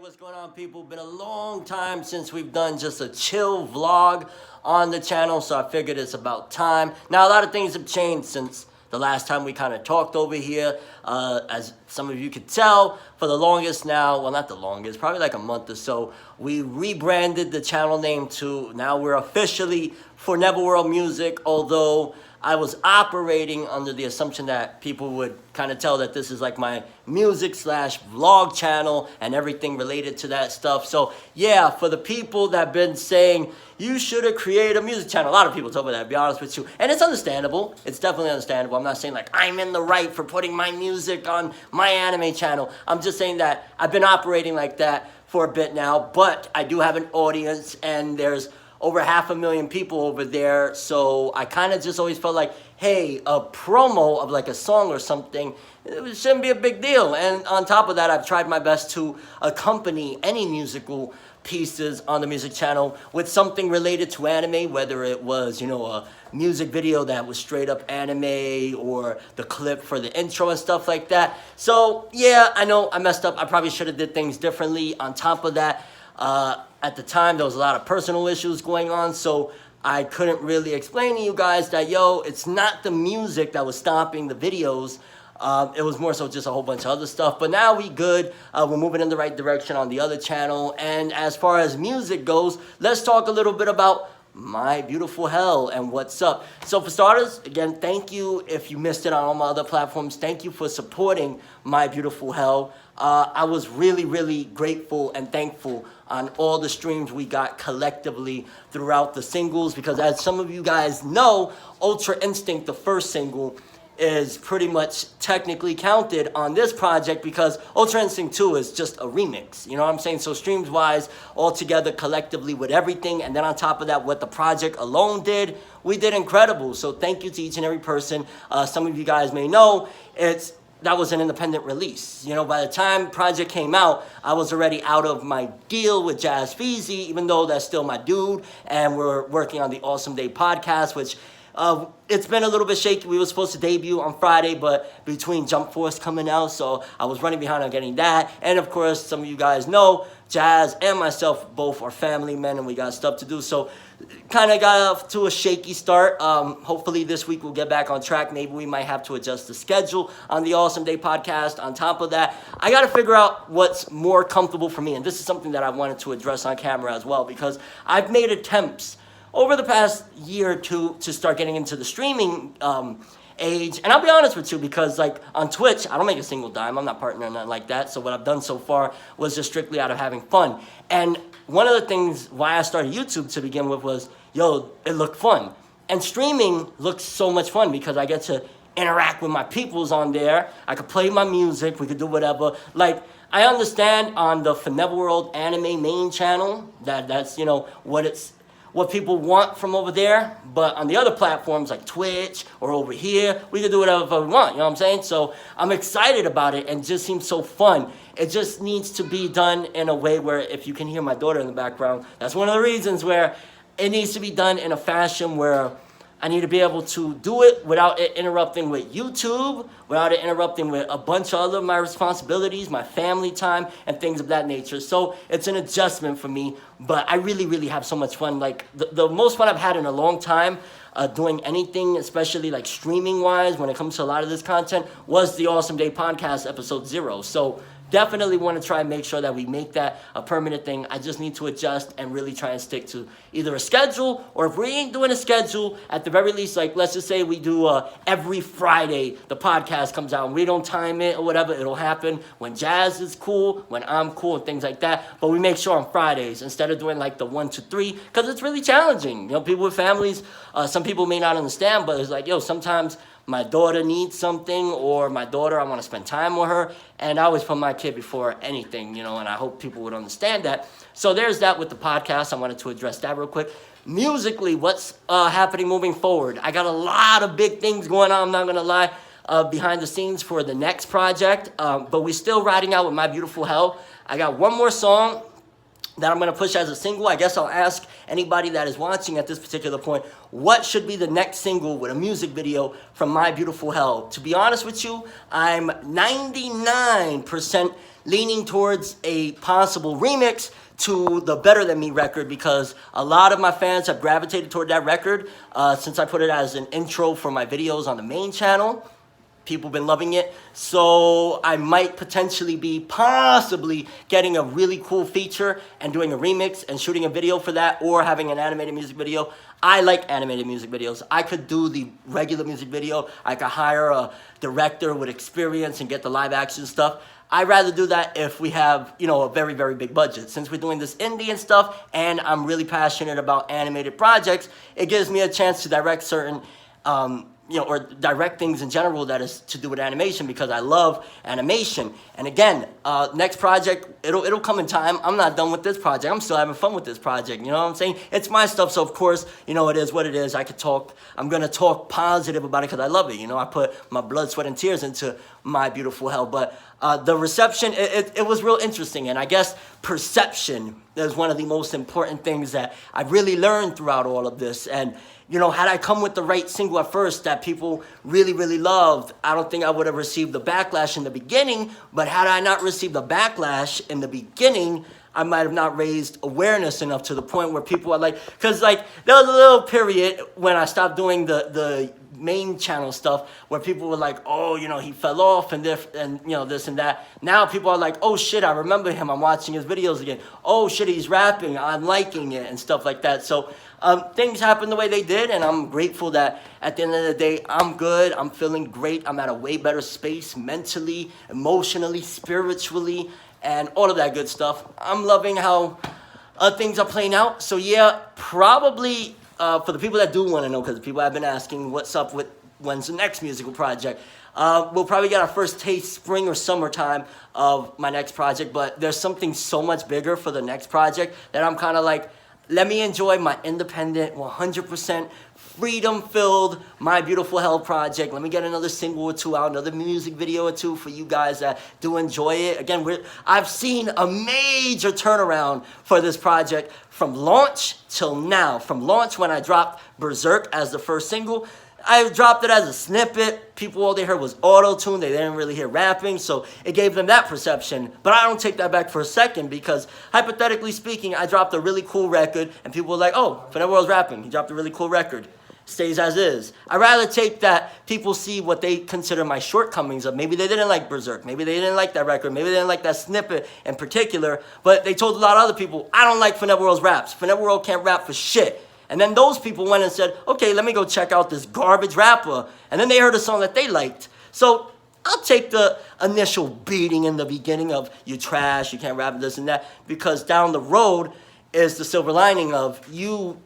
What's going on, people? Been a long time since we've done just a chill vlog on the channel, so I figured it's about time. Now, a lot of things have changed since the last time we kind of talked over here. As some of you could tell, for the longest now, well, not the longest, probably like a month or so, we rebranded the channel name to, now we're officially ForneverWorld Music, although I was operating under the assumption that people would kind of tell that this is like my music / vlog channel and everything related to that stuff. So yeah, for the people that have been saying, you should have created a music channel. A lot of people told me that, to be honest with you. And it's understandable. It's definitely understandable. I'm not saying like I'm in the right for putting my music on my anime channel. I'm just saying that I've been operating like that for a bit now, but I do have an audience and there's over 500,000 people over there, so I kind of just always felt like, hey, a promo of like a song or something, it shouldn't be a big deal. And on top of that, I've tried my best to accompany any musical pieces on the music channel with something related to anime, whether it was, a music video that was straight up anime or the clip for the intro and stuff like that. So yeah, I know I messed up. I probably should have did things differently. On top of that, at the time, there was a lot of personal issues going on, so I couldn't really explain to you guys that, it's not the music that was stopping the videos. It was more so just a whole bunch of other stuff. But now we good. We're moving in the right direction on the other channel. And as far as music goes, let's talk a little bit about My Beautiful Hell and what's up. So for starters, again, thank you if you missed it on all my other platforms. Thank you for supporting My Beautiful Hell. I was really, really grateful and thankful on all the streams we got collectively throughout the singles, because as some of you guys know, Ultra Instinct, the first single, is pretty much technically counted on this project because Ultra Instinct 2 is just a remix, you know what I'm saying? So streams wise, all together collectively with everything, and then on top of that, what the project alone did, we did incredible. So thank you to each and every person. Some of you guys may know, that was an independent release. By the time project came out, I was already out of my deal with Jazz Feezy, even though that's still my dude, and we're working on the Awesome Day podcast, which it's been a little bit shaky. We were supposed to debut on Friday, but between Jump Force coming out, so I was running behind on getting that. And of course, some of you guys know, Jazz and myself both are family men and we got stuff to do. So kind of got off to a shaky start. Hopefully this week we'll get back on track. Maybe we might have to adjust the schedule on the Awesome Day podcast. On top of that, I got to figure out what's more comfortable for me. And this is something that I wanted to address on camera as well, because I've made attempts over the past year or two to start getting into the streaming age. And I'll be honest with you, because like on Twitch, I don't make a single dime. I'm not partnering or nothing like that. So what I've done so far was just strictly out of having fun. And one of the things why I started YouTube to begin with was, it looked fun. And streaming looks so much fun because I get to interact with my peoples on there. I could play my music. We could do whatever. Like, I understand on the ForneverWorld anime main channel that's, what people want from over there, but on the other platforms like Twitch or over here, we can do whatever we want, you know what I'm saying? So I'm excited about it and it just seems so fun. It just needs to be done in a way where, if you can hear my daughter in the background, that's one of the reasons where it needs to be done in a fashion where I need to be able to do it without it interrupting with YouTube, without it interrupting with a bunch of other my responsibilities, my family time, and things of that nature. So it's an adjustment for me, but I really, really have so much fun. Like the most fun I've had in a long time doing anything, especially like streaming-wise, when it comes to a lot of this content, was the Awesome Day Podcast episode 0. So definitely want to try and make sure that we make that a permanent thing. I just need to adjust and really try and stick to either a schedule, or if we ain't doing a schedule, at the very least, like let's just say we do every Friday the podcast comes out and we don't time it or whatever, it'll happen when Jazz is cool, when I'm cool, and things like that. But we make sure on Fridays instead of doing like the 1 to 3, because it's really challenging. People with families, some people may not understand, but it's like, sometimes my daughter needs something, or my daughter, I want to spend time with her, and I always put my kid before anything, and I hope people would understand that. So there's that with the podcast. I wanted to address that real quick. Musically, what's happening moving forward? I got a lot of big things going on, I'm not going to lie, behind the scenes for the next project, but we're still riding out with My Beautiful Hell. I got one more song that I'm going to push as a single. I guess I'll ask anybody that is watching at this particular point, what should be the next single with a music video from My Beautiful Hell? To be honest with you, I'm 99% leaning towards a possible remix to the Better Than Me record, because a lot of my fans have gravitated toward that record since I put it as an intro for my videos on the main channel. People have been loving it. So I might potentially be possibly getting a really cool feature and doing a remix and shooting a video for that, or having an animated music video. I like animated music videos. I could do the regular music video. I could hire a director with experience and get the live action stuff. I'd rather do that if we have, you know, a very, very big budget. Since we're doing this indie and stuff, and I'm really passionate about animated projects, it gives me a chance to direct certain, you know, or direct things in general that is to do with animation, because I love animation. And again, next project, it'll come in time. I'm not done with this project. I'm still having fun with this project. You know what I'm saying? It's my stuff, so of course, you know, it is what it is. I'm gonna talk positive about it because I love it. You know, I put my blood, sweat, and tears into My Beautiful Hell. But the reception, it was real interesting. And I guess perception is one of the most important things that I've really learned throughout all of this. And you know, had I come with the right single at first that people really, really loved, I don't think I would have received the backlash in the beginning. But had I not received the backlash in the beginning, I might have not raised awareness enough to the point where people are like, because like there was a little period when I stopped doing the main channel stuff where people were like, oh, you know, he fell off and this and, you know, this and that. Now people are like, oh shit, I remember him. I'm watching his videos again. Oh shit, he's rapping. I'm liking it and stuff like that. So things happened the way they did, and I'm grateful that at the end of the day, I'm good. I'm feeling great. I'm at a way better space mentally, emotionally, spiritually, and all of that good stuff. I'm loving how things are playing out. So yeah, probably for the people that do want to know, because people have been asking what's up with when's the next musical project. We'll probably get our first taste spring or summertime of my next project, but there's something so much bigger for the next project that I'm kind of like, let me enjoy my independent, 100% freedom-filled My Beautiful Hell project. Let me get another single or two out, another music video or two for you guys that do enjoy it. Again, I've seen a major turnaround for this project from launch till now. From launch, when I dropped Berserk as the first single, I dropped it as a snippet. People, all they heard was auto-tune. They didn't really hear rapping, so it gave them that perception. But I don't take that back for a second, because hypothetically speaking, I dropped a really cool record, and people were like, oh, ForneverWorld's rapping. He dropped a really cool record. Stays as is. I'd rather take that people see what they consider my shortcomings of. Maybe they didn't like Berserk. Maybe they didn't like that record. Maybe they didn't like that snippet in particular. But they told a lot of other people, I don't like ForneverWorld's raps. ForneverWorld can't rap for shit. And then those people went and said, okay, let me go check out this garbage rapper. And then they heard a song that they liked. So I'll take the initial beating in the beginning of you trash, you can't rap this and that, because down the road is the silver lining of you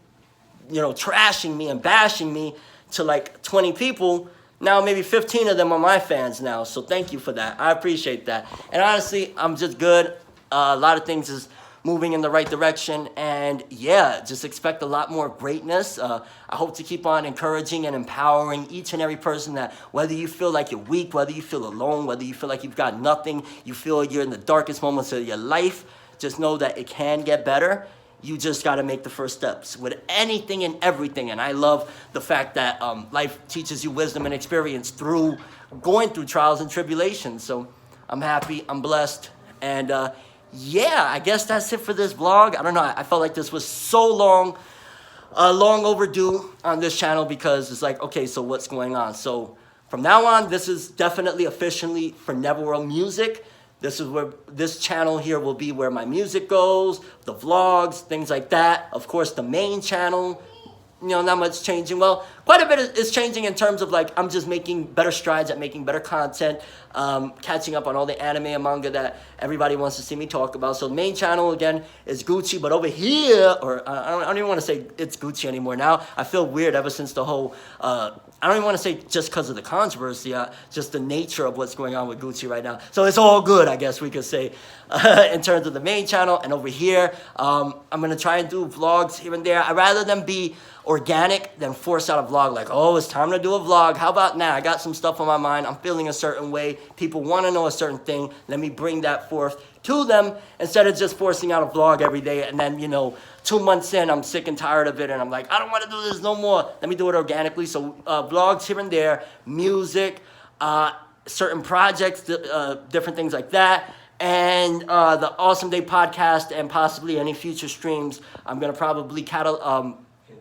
know, trashing me and bashing me to like 20 people. Now maybe 15 of them are my fans now. So thank you for that. I appreciate that. And honestly, I'm just good. A lot of things is moving in the right direction, and yeah, just expect a lot more greatness. I hope to keep on encouraging and empowering each and every person that whether you feel like you're weak, whether you feel alone, whether you feel like you've got nothing, you feel you're in the darkest moments of your life, just know that it can get better. You just got to make the first steps with anything and everything. And I love the fact that life teaches you wisdom and experience through going through trials and tribulations. So I'm happy, I'm blessed, and yeah, I guess that's it for this vlog. I don't know, I felt like this was so long overdue on this channel, because it's like, okay, so what's going on? So from now on, this is definitely officially ForneverWorld Music. This is where this channel here will be where my music goes, the vlogs, things like that. Of course, the main channel, you know, not much changing. Well, quite a bit is changing in terms of like I'm just making better strides at making better content, catching up on all the anime and manga that everybody wants to see me talk about. So the main channel again is Gucci, but over here, or I don't even want to say it's Gucci anymore now. I feel weird ever since the whole, I don't even want to say just because of the controversy, just the nature of what's going on with Gucci right now. So it's all good, I guess we could say, in terms of the main channel. And over here, I'm going to try and do vlogs here and there. I'd rather them be organic than force out a vlog like, oh, it's time to do a vlog. How about now? I got some stuff on my mind. I'm feeling a certain way. People want to know a certain thing. Let me bring that forth. to them instead of just forcing out a vlog every day. And then, 2 months in, I'm sick and tired of it. And I'm like, I don't want to do this no more. Let me do it organically. So vlogs here and there, music, certain projects, different things like that. And the Awesome Day podcast and possibly any future streams, I'm going to probably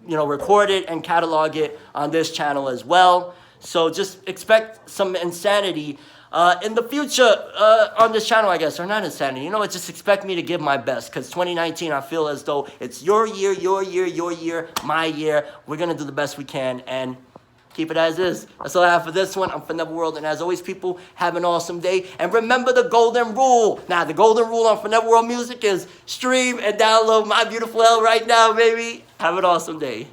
record it and catalog it on this channel as well. So just expect some insanity in the future on this channel, I guess. Or not insanity. Just expect me to give my best. Because 2019, I feel as though it's your year, my year. We're going to do the best we can and keep it as is. That's all I have for this one. I'm ForneverWorld. And as always, people, have an awesome day. And remember the golden rule. Now, the golden rule on ForneverWorld Music is stream and download My Beautiful L right now, baby. Have an awesome day.